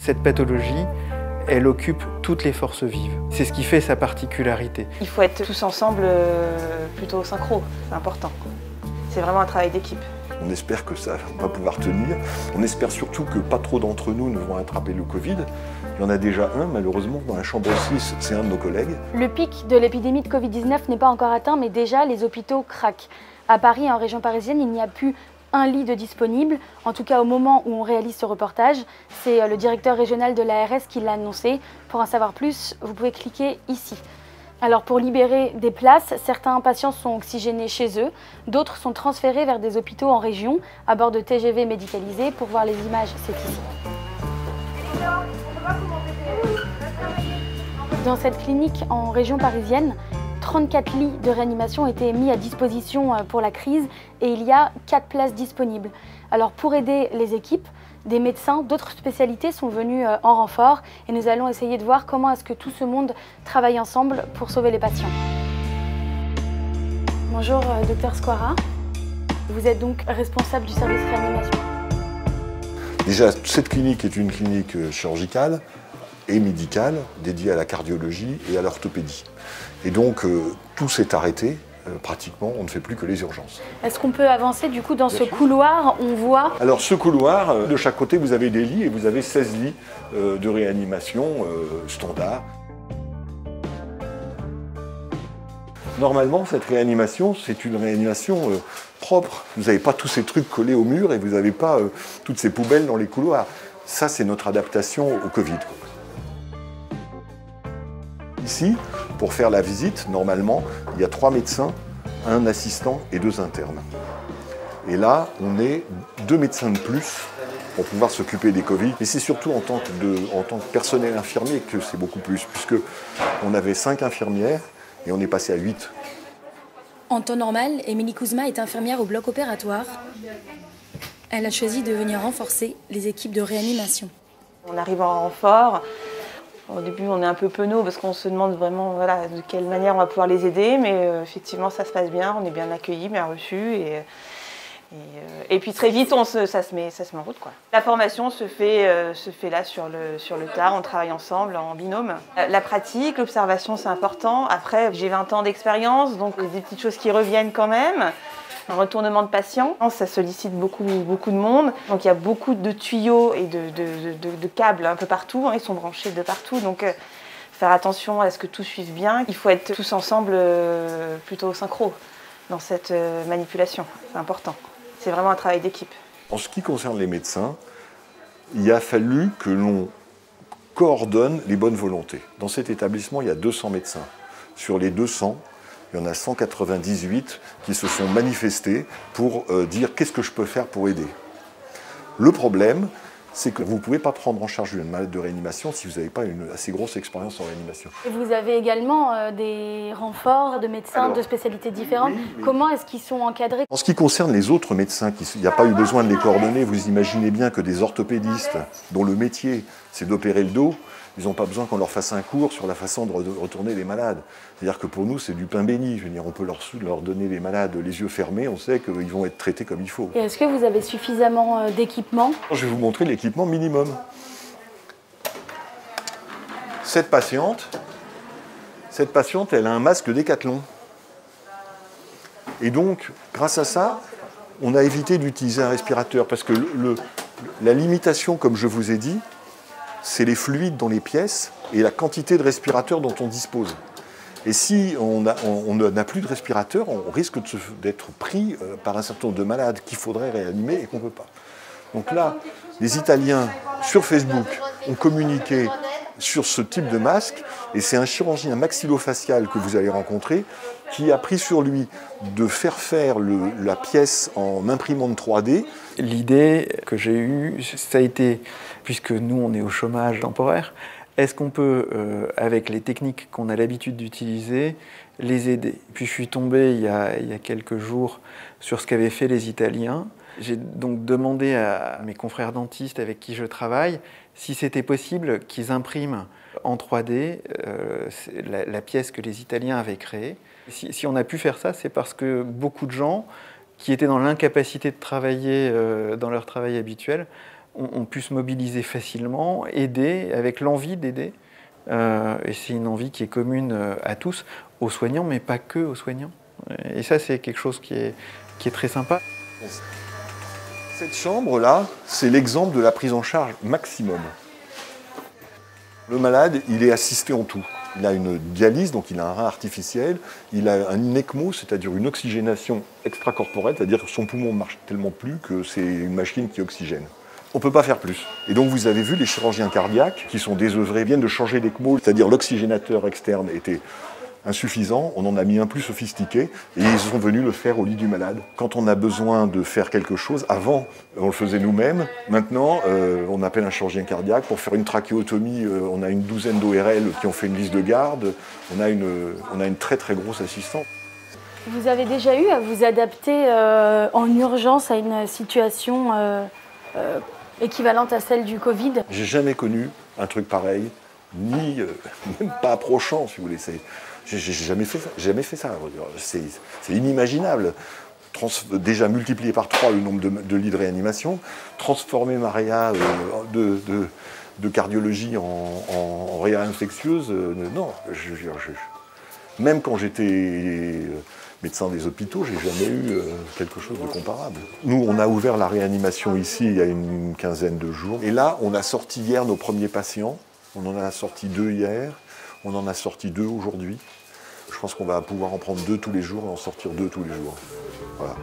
Cette pathologie, elle occupe toutes les forces vives. C'est ce qui fait sa particularité. Il faut être tous ensemble plutôt synchro, c'est important. C'est vraiment un travail d'équipe. On espère que ça va pouvoir tenir. On espère surtout que pas trop d'entre nous ne vont attraper le Covid. Il y en a déjà un, malheureusement, dans la chambre 6, c'est un de nos collègues. Le pic de l'épidémie de Covid-19 n'est pas encore atteint, mais déjà les hôpitaux craquent. À Paris et en région parisienne, il n'y a plus un lit de disponible. En tout cas, au moment où on réalise ce reportage, c'est le directeur régional de l'ARS qui l'a annoncé. Pour en savoir plus, vous pouvez cliquer ici. Alors pour libérer des places, certains patients sont oxygénés chez eux, d'autres sont transférés vers des hôpitaux en région à bord de TGV médicalisés. Pour voir les images, c'est ici. Dans cette clinique en région parisienne, 34 lits de réanimation ont été mis à disposition pour la crise et il y a 4 places disponibles. Alors pour aider les équipes, des médecins d'autres spécialités sont venus en renfort et nous allons essayer de voir comment est-ce que tout ce monde travaille ensemble pour sauver les patients. Bonjour Dr Squara, vous êtes donc responsable du service réanimation. Déjà, cette clinique est une clinique chirurgicale et médicale dédiée à la cardiologie et à l'orthopédie. Et donc tout s'est arrêté. Pratiquement, on ne fait plus que les urgences. Est-ce qu'on peut avancer du coup dans ce couloir? On voit... Alors ce couloir, de chaque côté, vous avez des lits et vous avez 16 lits de réanimation standard. Normalement, cette réanimation, c'est une réanimation propre. Vous n'avez pas tous ces trucs collés au mur et vous n'avez pas toutes ces poubelles dans les couloirs. Ça, c'est notre adaptation au Covid. Ici, pour faire la visite, normalement, il y a 3 médecins, un assistant et 2 internes. Et là, on est 2 médecins de plus pour pouvoir s'occuper des Covid. Et c'est surtout en tant que personnel infirmier que c'est beaucoup plus, puisque on avait 5 infirmières et on est passé à 8. En temps normal, Émilie Kouzma est infirmière au bloc opératoire. Elle a choisi de venir renforcer les équipes de réanimation. On arrive en renfort. Au début, on est un peu penaud parce qu'on se demande vraiment de quelle manière on va pouvoir les aider, mais effectivement, ça se passe bien, on est bien accueillis, bien reçus. Et puis très vite, ça se met en route, quoi. La formation se fait là sur le tard, on travaille ensemble en binôme. La pratique, l'observation, c'est important. Après, j'ai 20 ans d'expérience, donc des petites choses qui reviennent quand même. Un retournement de patients, ça sollicite beaucoup de monde. Donc il y a beaucoup de tuyaux et de câbles un peu partout, ils sont branchés de partout. Donc faire attention à ce que tout suive bien. Il faut être tous ensemble plutôt synchro dans cette manipulation, c'est important. C'est vraiment un travail d'équipe. En ce qui concerne les médecins, il a fallu que l'on coordonne les bonnes volontés. Dans cet établissement, il y a 200 médecins. Sur les 200, il y en a 198 qui se sont manifestés pour dire qu'est-ce que je peux faire pour aider. Le problème, c'est que vous ne pouvez pas prendre en charge une malade de réanimation si vous n'avez pas une assez grosse expérience en réanimation. Et vous avez également des renforts de médecins de spécialités différentes. Oui. Comment est-ce qu'ils sont encadrés? En ce qui concerne les autres médecins, il n'y a pas eu besoin de les coordonner. Vous imaginez bien que des orthopédistes, dont le métier c'est d'opérer le dos, ils n'ont pas besoin qu'on leur fasse un cours sur la façon de retourner les malades. C'est-à-dire que pour nous, c'est du pain béni. Je veux dire, on peut leur donner les malades les yeux fermés, on sait qu'ils vont être traités comme il faut. Et est-ce que vous avez suffisamment d'équipement? Je vais vous montrer l'équipement minimum. Cette patiente, elle a un masque Décathlon. Et donc, grâce à ça, on a évité d'utiliser un respirateur. Parce que la limitation, comme je vous ai dit, c'est les fluides dans les pièces et la quantité de respirateurs dont on dispose. Et si on n'a plus de respirateurs, on risque d'être pris par un certain nombre de malades qu'il faudrait réanimer et qu'on ne peut pas. Donc là, les Italiens, sur Facebook, ont communiqué sur ce type de masque, et c'est un chirurgien maxillofacial que vous allez rencontrer qui a pris sur lui de faire la pièce en imprimante 3D. L'idée que j'ai eue, ça a été, puisque nous on est au chômage temporaire, est-ce qu'on peut, avec les techniques qu'on a l'habitude d'utiliser, les aider? Puis je suis tombé il y a quelques jours sur ce qu'avaient fait les Italiens. J'ai donc demandé à mes confrères dentistes avec qui je travaille si c'était possible qu'ils impriment en 3D la pièce que les Italiens avaient créée. Si on a pu faire ça, c'est parce que beaucoup de gens qui étaient dans l'incapacité de travailler dans leur travail habituel on puisse mobiliser facilement, aider, avec l'envie d'aider. Et c'est une envie qui est commune à tous, aux soignants, mais pas que aux soignants. Et ça, c'est quelque chose qui est très sympa. Cette chambre-là, c'est l'exemple de la prise en charge maximum. Le malade, il est assisté en tout. Il a une dialyse, donc il a un rein artificiel. Il a un ECMO, c'est-à-dire une oxygénation extracorporelle, c'est-à-dire que son poumon ne marche tellement plus que c'est une machine qui oxygène. On ne peut pas faire plus. Et donc vous avez vu les chirurgiens cardiaques qui sont désœuvrés, viennent de changer l'ECMO, c'est-à-dire l'oxygénateur externe était insuffisant, on en a mis un plus sophistiqué et ils sont venus le faire au lit du malade. Quand on a besoin de faire quelque chose, avant on le faisait nous-mêmes, maintenant on appelle un chirurgien cardiaque. Pour faire une trachéotomie, on a une douzaine d'ORL qui ont fait une liste de garde, on a une très très grosse assistante. Vous avez déjà eu à vous adapter en urgence à une situation équivalente à celle du Covid? J'ai jamais connu un truc pareil, ni même pas approchant si vous voulez. J'ai jamais fait ça. C'est inimaginable. Déjà multiplier par 3 le nombre de lits de réanimation, transformer ma réa de cardiologie en réa infectieuse, non. Même quand j'étais médecin des hôpitaux, j'ai jamais eu quelque chose de comparable. Nous, on a ouvert la réanimation ici il y a une quinzaine de jours. Et là, on a sorti hier nos premiers patients. On en a sorti 2 hier. On en a sorti 2 aujourd'hui. Je pense qu'on va pouvoir en prendre 2 tous les jours et en sortir 2 tous les jours. Voilà.